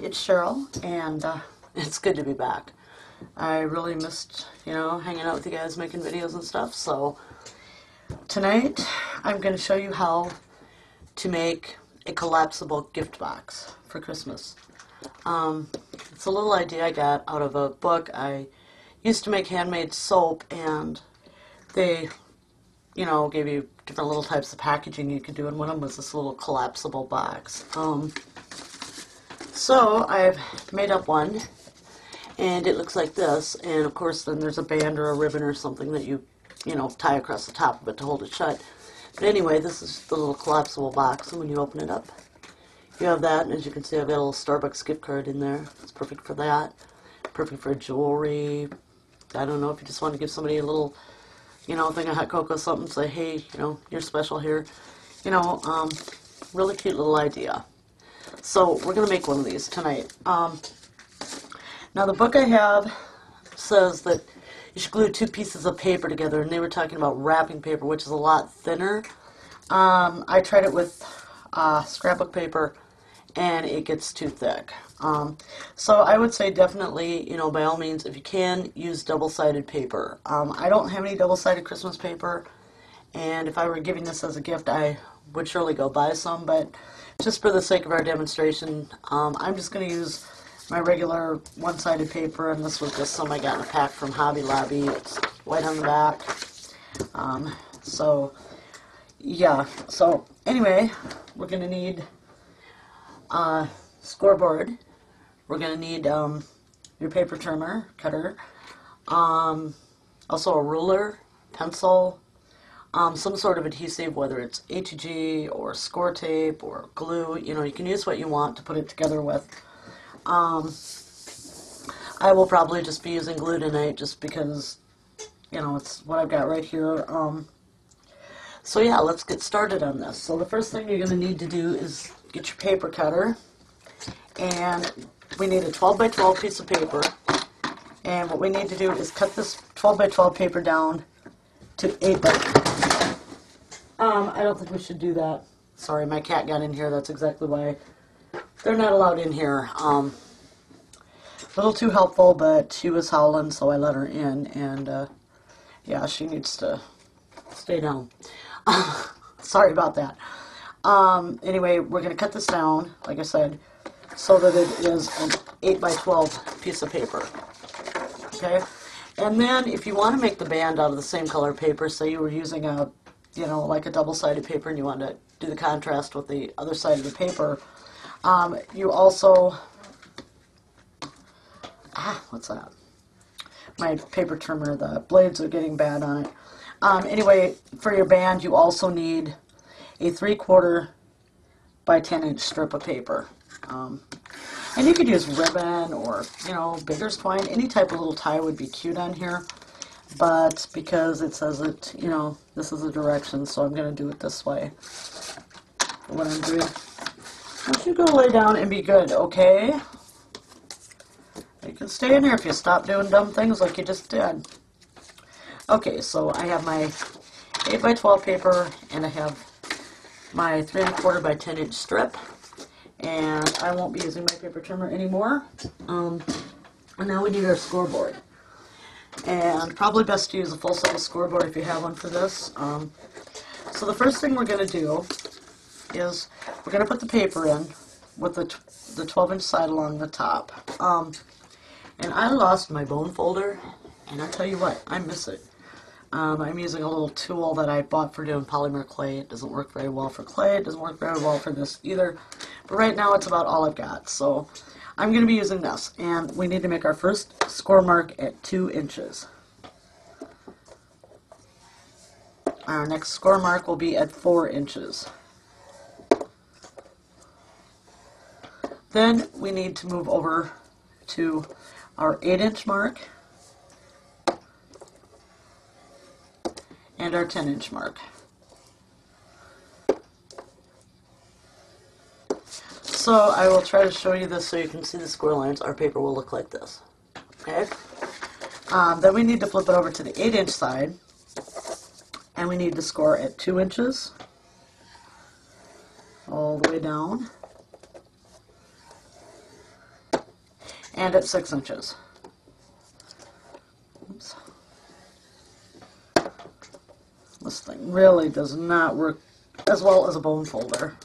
it's Cheryl, and it's good to be back. I really missed, hanging out with you guys, making videos and stuff. So tonight, I'm going to show you how to make a collapsible gift box for Christmas. It's a little idea I got out of a book. I used to make handmade soap, and they, gave you different little types of packaging you could do, and one of them was this little collapsible box. So I've made up one, and it looks like this, and of course then there's a band or a ribbon or something that you tie across the top of it to hold it shut. But anyway, this is the little collapsible box, and when you open it up, you have that, and as you can see, I've got a little Starbucks gift card in there. It's perfect for that. Perfect for jewelry. I don't know, if you just want to give somebody a little, thing of hot cocoa, something, say, hey, you're special here. Really cute little idea. So we're going to make one of these tonight. Now the book I have says that you should glue two pieces of paper together, and they were talking about wrapping paper, which is a lot thinner. I tried it with scrapbook paper, and it gets too thick. So I would say definitely, by all means, if you can, use double-sided paper. I don't have any double-sided Christmas paper, and if I were giving this as a gift, I would surely go buy some, but just for the sake of our demonstration, I'm just going to use my regular one-sided paper, and this was just some I got in a pack from Hobby Lobby. It's white on the back. Yeah, so anyway, we're going to need a scoreboard. We're going to need your paper trimmer, cutter, also a ruler, pencil, some sort of adhesive, whether it's HG or score tape or glue. You can use what you want to put it together with. I will probably just be using glue tonight just because, it's what I've got right here. So yeah, let's get started on this. So the first thing you're going to need to do is get your paper cutter, and we need a 12 by 12 piece of paper, and what we need to do is cut this 12 by 12 paper down to 8 by I don't think we should do that. Sorry, my cat got in here. That's exactly why they're not allowed in here. A little too helpful, but she was howling, so I let her in, and yeah, she needs to stay down. Sorry about that. Anyway, we're going to cut this down, like I said, so that it is an 8 by 12 piece of paper. Okay? And then if you want to make the band out of the same color paper, say you were using a, like a double-sided paper, and you want to do the contrast with the other side of the paper, you also, what's that? My paper trimmer, the blades are getting bad on it. Anyway, for your band, you also need a 3/4 by 10-inch strip of paper. And you could use ribbon or, bigger's twine. Any type of little tie would be cute on here. But because it says it, this is the direction, so I'm going to do it this way. What I'm doing. Don't you go lay down and be good, okay? You can stay in here if you stop doing dumb things like you just did. Okay, so I have my 8 by 12 paper, and I have my 3¼ by 10-inch strip, and I won't be using my paper trimmer anymore. And now we need our scoreboard, and probably best to use a full-size scoreboard if you have one for this. So the first thing we're going to do is we're going to put the paper in with the 12-inch side along the top. And I lost my bone folder, and I tell you what, I miss it. I'm using a little tool that I bought for doing polymer clay. It doesn't work very well for clay. It doesn't work very well for this either. But right now it's about all I've got. So I'm going to be using this. And we need to make our first score mark at 2 inches. Our next score mark will be at 4 inches. Then we need to move over to our 8-inch mark and our 10-inch mark. So I will try to show you this so you can see the score lines. Our paper will look like this. Okay? Then we need to flip it over to the 8-inch side, and we need to score at 2 inches all the way down. and it's 6 inches. Oops. This thing really does not work as well as a bone folder.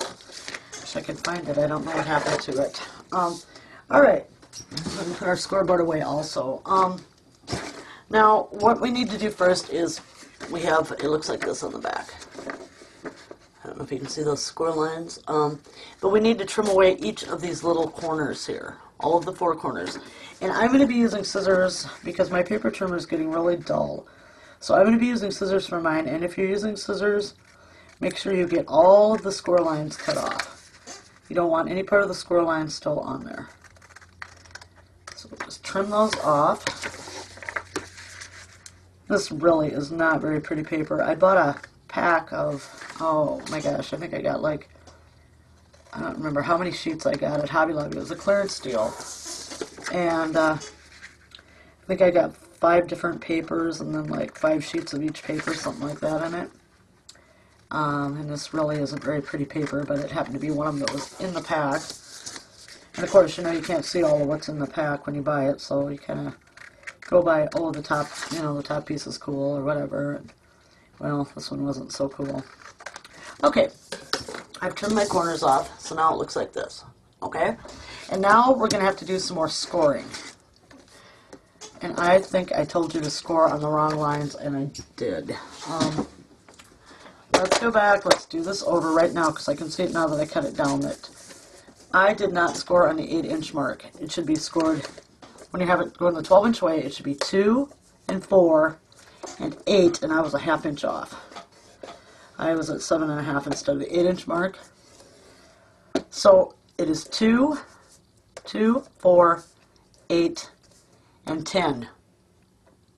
Wish I could find it. I don't know what happened to it. Alright, let me put our scoreboard away also. Now, what we need to do first is we have, it looks like this on the back. I don't know if you can see those score lines. But we need to trim away each of these little corners here. All of the 4 corners. And I'm going to be using scissors because my paper trimmer is getting really dull. So I'm going to be using scissors for mine. And if you're using scissors, make sure you get all of the score lines cut off. You don't want any part of the score line still on there. So we'll just trim those off. This really is not very pretty paper. I bought a pack of, oh my gosh, I think I got like, I don't remember how many sheets I got at Hobby Lobby. It was a clearance deal. And I think I got 5 different papers and then like 5 sheets of each paper, something like that in it. And this really isn't very pretty paper, but it happened to be one of them that was in the pack. And of course, you know, you can't see all of what's in the pack when you buy it, so you kind of go by, oh, the top, you know, the top piece is cool or whatever. And, well, this one wasn't so cool. Okay, I've trimmed my corners off, so now it looks like this. Okay, and now we're going to have to do some more scoring. And I think I told you to score on the wrong lines, and I did. Let's go back. Let's do this over right now, because I can see it now that I cut it down, that I did not score on the 8-inch mark. It should be scored, when you have it going the 12-inch way, it should be 2 and 4 and 8, and I was a ½ inch off. I was at 7.5 instead of the 8-inch mark. So it is 2, 2, 4, 8, and 10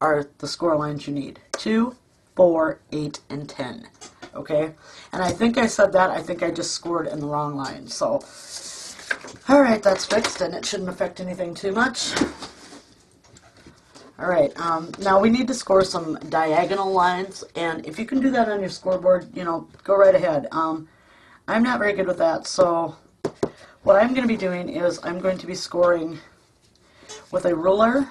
are the score lines you need. 2, 4, 8, and 10. Okay? And I think I said that. I think I just scored in the wrong line. So, alright, that's fixed, and it shouldn't affect anything too much. Alright, now we need to score some diagonal lines, and if you can do that on your scoreboard, you know, go right ahead. I'm not very good with that, so what I'm going to be doing is I'm going to be scoring with a ruler,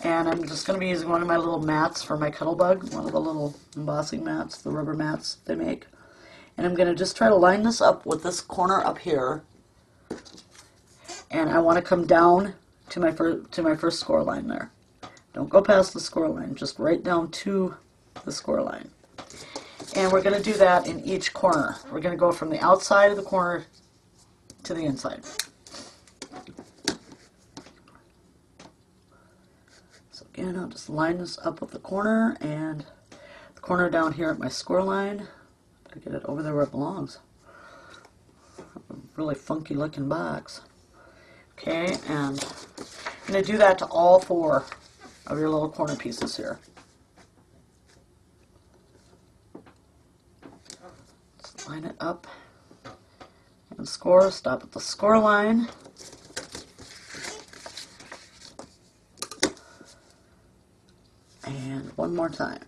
and I'm just going to be using one of my little mats for my Cuttlebug, one of the little embossing mats, the rubber mats they make. And I'm going to just try to line this up with this corner up here, and I want to come down to my first score line there. Don't go past the score line, just right down to the score line. And we're going to do that in each corner. We're going to go from the outside of the corner to the inside. So again, I'll just line this up with the corner and the corner down here at my score line. Gotta get it over there where it belongs. A really funky looking box. Okay, and I'm going to do that to all 4 of your little corner pieces here. Let's line it up and score. Stop at the score line. And one more time.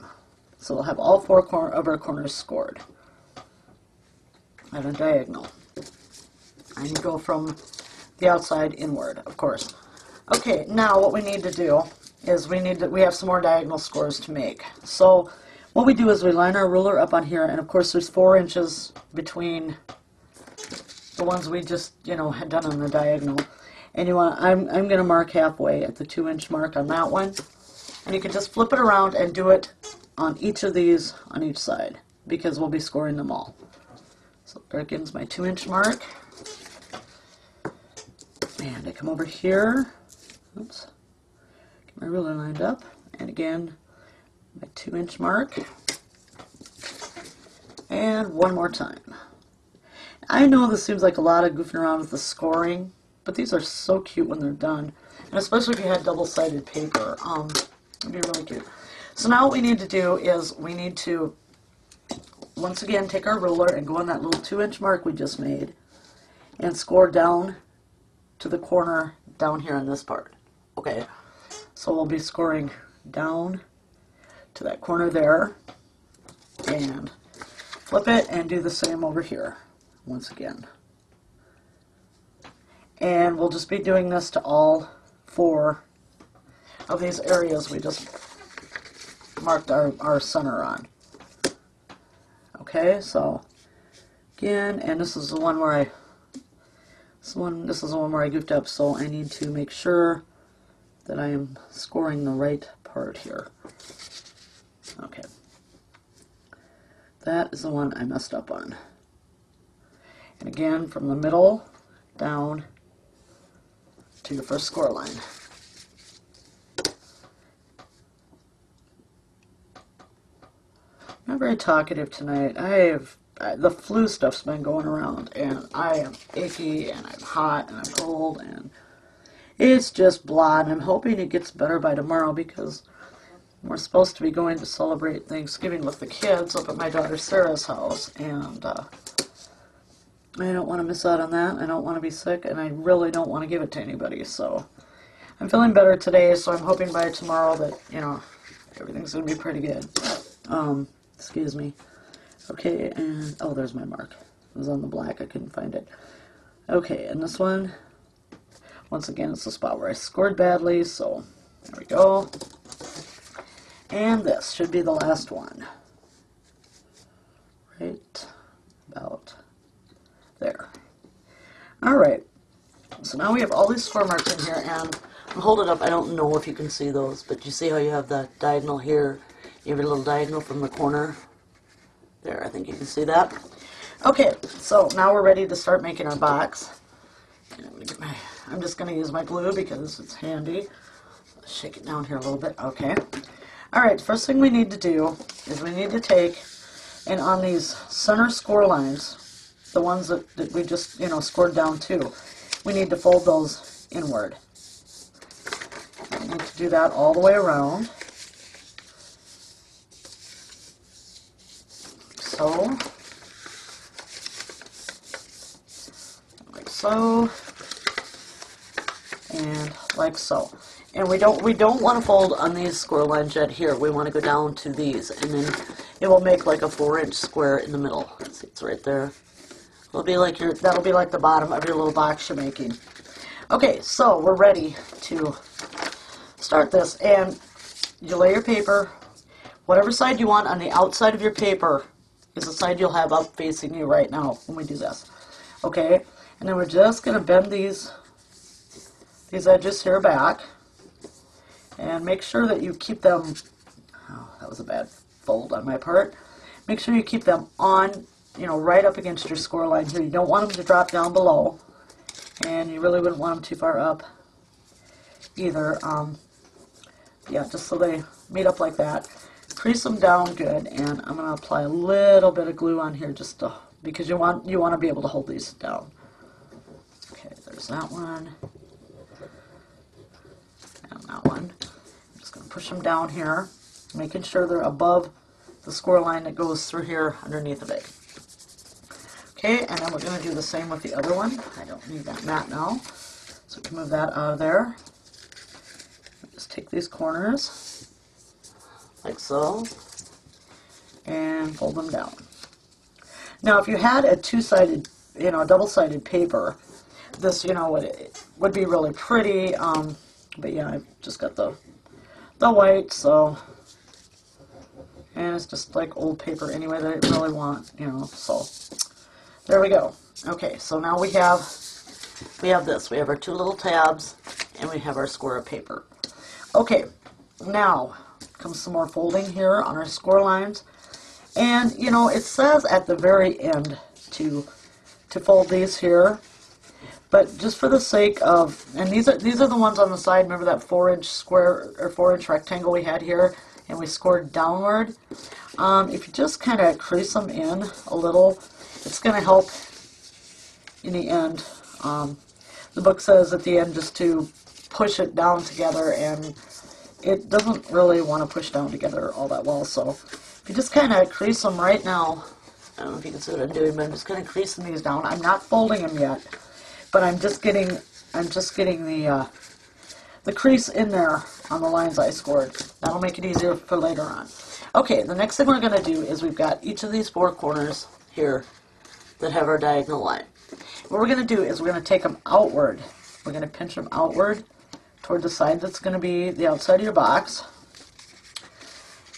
So we'll have all 4 of our corners scored at a diagonal. And you go from the outside inward, of course. Okay, now what we need to do is we have some more diagonal scores to make. So what we do is we line our ruler up on here, and of course there's 4 inches between the ones we just, you know, had done on the diagonal. And you want, I'm going to mark halfway at the 2-inch mark on that one. And you can just flip it around and do it on each of these on each side, because we'll be scoring them all. So there begins my 2-inch mark. And I come over here, oops, get my ruler lined up, and again, my 2-inch mark, and one more time. I know this seems like a lot of goofing around with the scoring, but these are so cute when they're done, and especially if you had double-sided paper, it'd be really cute. So now what we need to do is we need to, once again, take our ruler and go on that little 2-inch mark we just made, and score down to the corner down here on this part. Okay, so we'll be scoring down to that corner there, and flip it and do the same over here once again. And we'll just be doing this to all 4 of these areas we just marked our center on. Okay, so again, and this is the one where this is the one where I goofed up, so I need to make sure that I am scoring the right part here. Okay. That is the one I messed up on. And again, from the middle down to your first score line. I'm not very talkative tonight. The flu stuff's been going around, and I am achy, and I'm hot, and I'm cold, and it's just blah, and I'm hoping it gets better by tomorrow because we're supposed to be going to celebrate Thanksgiving with the kids up at my daughter Sarah's house, and I don't want to miss out on that. I don't want to be sick, and I really don't want to give it to anybody, so I'm feeling better today, so I'm hoping by tomorrow that, you know, everything's going to be pretty good. Excuse me. Okay, and, oh, there's my mark. It was on the black. I couldn't find it. Okay, and this one, once again, it's the spot where I scored badly, so there we go. And this should be the last one. Right about there. Alright, so now we have all these score marks in here, and I'll hold it up. I don't know if you can see those, but you see how you have the diagonal here? You have a little diagonal from the corner. There, I think you can see that. Okay, so now we're ready to start making our box. And I'm just going to use my glue because it's handy. Let's shake it down here a little bit. Okay. Alright, first thing we need to do is we need to take, and on these center score lines, the ones that we just, you know, scored down to, we need to fold those inward. We need to do that all the way around. So, like so, and like so. And we don't want to fold on these score lines yet here. We want to go down to these, and then it will make like a 4-inch square in the middle. See, it's right there. It'll be like that'll be like the bottom of your little box you're making. Okay, so we're ready to start this, and you lay your paper, whatever side you want on the outside of your paper is the side you'll have up facing you right now when we do this. Okay, and then we're just going to bend these edges here back, and make sure that you keep them, oh, that was a bad fold on my part, make sure you keep them on, you know, right up against your score line here. You don't want them to drop down below, and you really wouldn't want them too far up either. Yeah, just so they meet up like that. Crease them down good, and I'm going to apply a little bit of glue on here just to, because you want to be able to hold these down. Okay, there's that one. And that one. I'm just going to push them down here, making sure they're above the score line that goes through here underneath of it. Okay, and then we're going to do the same with the other one. I don't need that mat now, so we can move that out of there. Just take these corners, like so, and fold them down. Now, if you had a two-sided, you know, double-sided paper, this, you know, would be really pretty. But yeah, I've just got the white, so, and it's just like old paper anyway that I didn't really want, you know. So there we go. Okay, so now we have this. We have our 2 little tabs, and we have our square of paper. Okay, now comes some more folding here on our score lines, and you know, it says at the very end to fold these here, but just for the sake of, and these are the ones on the side. Remember that 4-inch square or 4-inch rectangle we had here, and we scored downward. If you just kind of crease them in a little, it's going to help in the end. The book says at the end just to push it down together, and it doesn't really want to push down together all that well. So if you just kind of crease them right now, I don't know if you can see what I'm doing, but I'm just kind of creasing these down. I'm not folding them yet, but I'm just getting the crease in there on the lines I scored. That'll make it easier for later on. Okay, the next thing we're going to do is we've got each of these 4 corners here that have our diagonal line. What we're going to do is we're going to take them outward. We're going to pinch them outward toward the side that's going to be the outside of your box.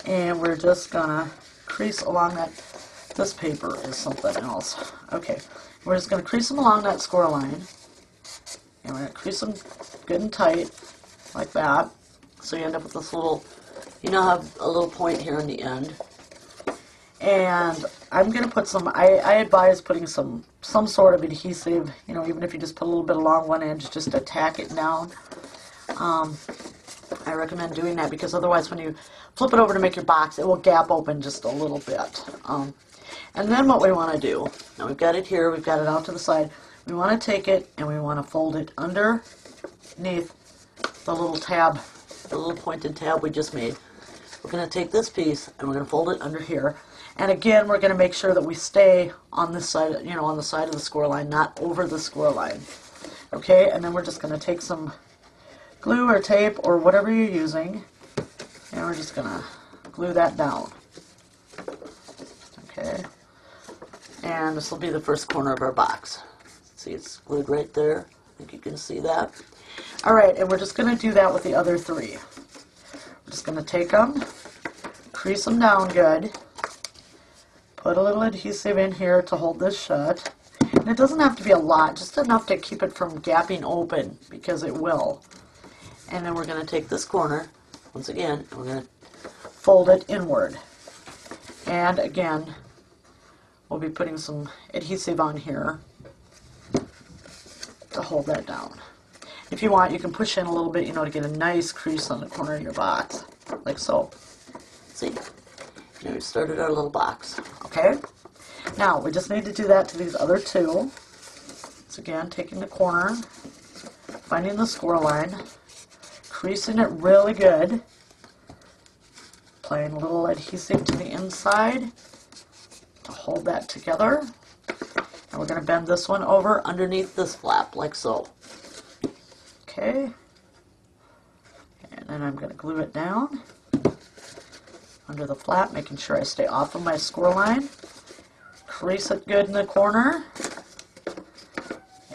And we're just going to crease along that. This paper is something else. Okay, we're just going to crease them along that score line. And we're going to crease them good and tight, like that. So you end up with this little, you now have a little point here on the end. And I'm going to put some, I advise putting some sort of adhesive, you know, even if you just put a little bit along one edge, just to tack it down. I recommend doing that because otherwise when you flip it over to make your box, it will gap open just a little bit. And then what we want to do, now we've got it here, we've got it out to the side, we want to take it and we want to fold it underneath the little tab, the little pointed tab we just made. We're going to take this piece and we're going to fold it under here. And again, we're going to make sure that we stay on this side, you know, on the side of the score line, not over the score line. Okay, and then we're just going to take some glue or tape or whatever you're using, and we're just going to glue that down. Okay, and this will be the first corner of our box. See, it's glued right there. I think you can see that. All right, and we're just going to do that with the other three. We're just going to take them, crease them down good, put a little adhesive in here to hold this shut. And it doesn't have to be a lot, just enough to keep it from gapping open, because it will. And then we're going to take this corner, once again, and we're going to fold it inward. And again, we'll be putting some adhesive on here to hold that down. If you want, you can push in a little bit, you know, to get a nice crease on the corner of your box, like so. See? Now we've started our little box. Okay? Now, we just need to do that to these other two. So again, taking the corner, finding the score line, creasing it really good, applying a little adhesive to the inside to hold that together. And we're going to bend this one over underneath this flap, like so. Okay. And then I'm going to glue it down under the flap, making sure I stay off of my score line. Crease it good in the corner.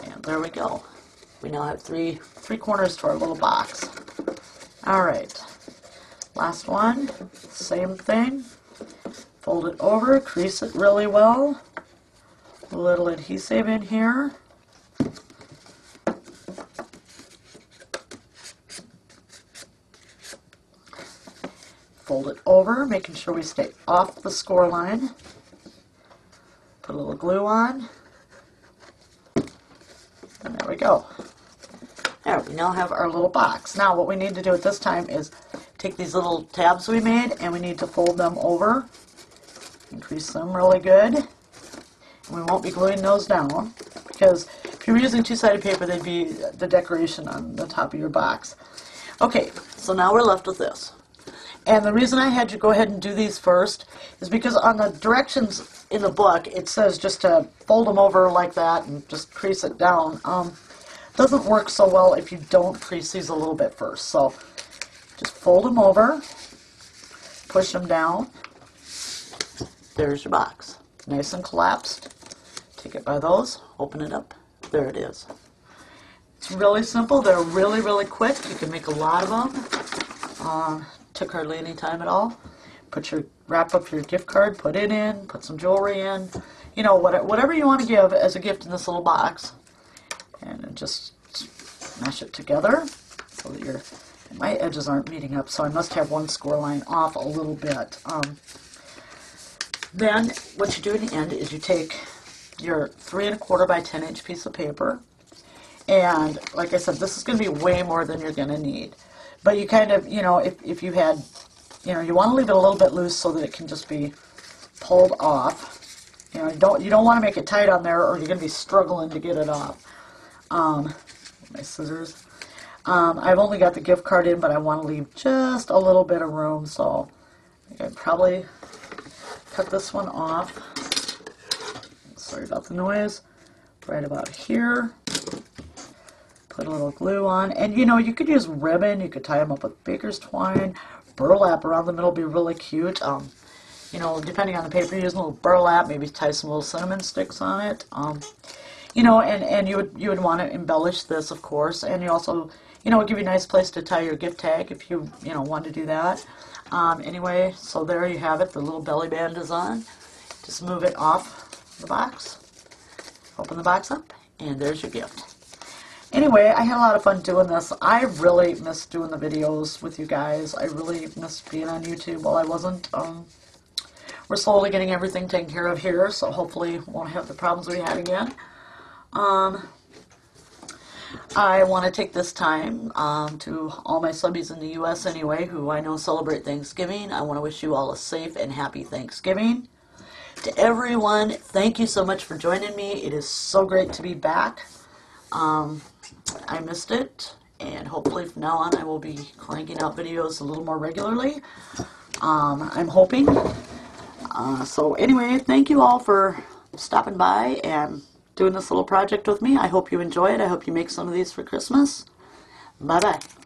And there we go. We now have three corners to our little box. All right. Last one. Same thing. Fold it over, crease it really well. A little adhesive in here. Fold it over, making sure we stay off the score line. Put a little glue on. And there we go. There, we now have our little box. Now what we need to do at this time is take these little tabs we made and we need to fold them over. Increase them really good. And we won't be gluing those down because if you were using two-sided paper, they'd be the decoration on the top of your box. Okay, so now we're left with this. And the reason I had you go ahead and do these first is because on the directions in the book, it says just to fold them over like that and just crease it down. Doesn't work so well if you don't crease these a little bit first. So just fold them over, push them down. There's your box. Nice and collapsed. Take it by those, open it up. There it is. It's really simple. They're really, really quick. You can make a lot of them. Took hardly any time at all. Wrap up your gift card, put it in, put some jewelry in, you know, whatever you want to give as a gift in this little box. And then just mash it together so that my edges aren't meeting up, so I must have one score line off a little bit. Then what you do in the end is you take your 3 1/4 by 10 inch piece of paper, and like I said, this is going to be way more than you're going to need. But you kind of, you know, if you had, you know, you want to leave it a little bit loose so that it can just be pulled off. You know, you don't want to make it tight on there or you're going to be struggling to get it off. My scissors. I've only got the gift card in, but I want to leave just a little bit of room, so I think I'd probably cut this one off. Sorry about the noise. Right about here. Put a little glue on, and you know, you could use ribbon, you could tie them up with baker's twine, burlap around the middle would be really cute. You know, depending on the paper you're using, a little burlap, maybe tie some little cinnamon sticks on it. You know, and you would want to embellish this, of course, and you also, you know, it would give you a nice place to tie your gift tag if you want to do that. Anyway, so there you have it. The little belly band is on. Just move it off the box. Open the box up, and there's your gift. Anyway, I had a lot of fun doing this. I really missed doing the videos with you guys. I really missed being on YouTube while I wasn't. We're slowly getting everything taken care of here, so hopefully we won't have the problems we had again. I want to take this time to all my subbies in the U.S. anyway, who I know celebrate Thanksgiving. I want to wish you all a safe and happy Thanksgiving. To everyone, thank you so much for joining me. It is so great to be back. I missed it, and hopefully from now on I will be cranking out videos a little more regularly. I'm hoping. So anyway, thank you all for stopping by and doing this little project with me. I hope you enjoy it. I hope you make some of these for Christmas. Bye-bye.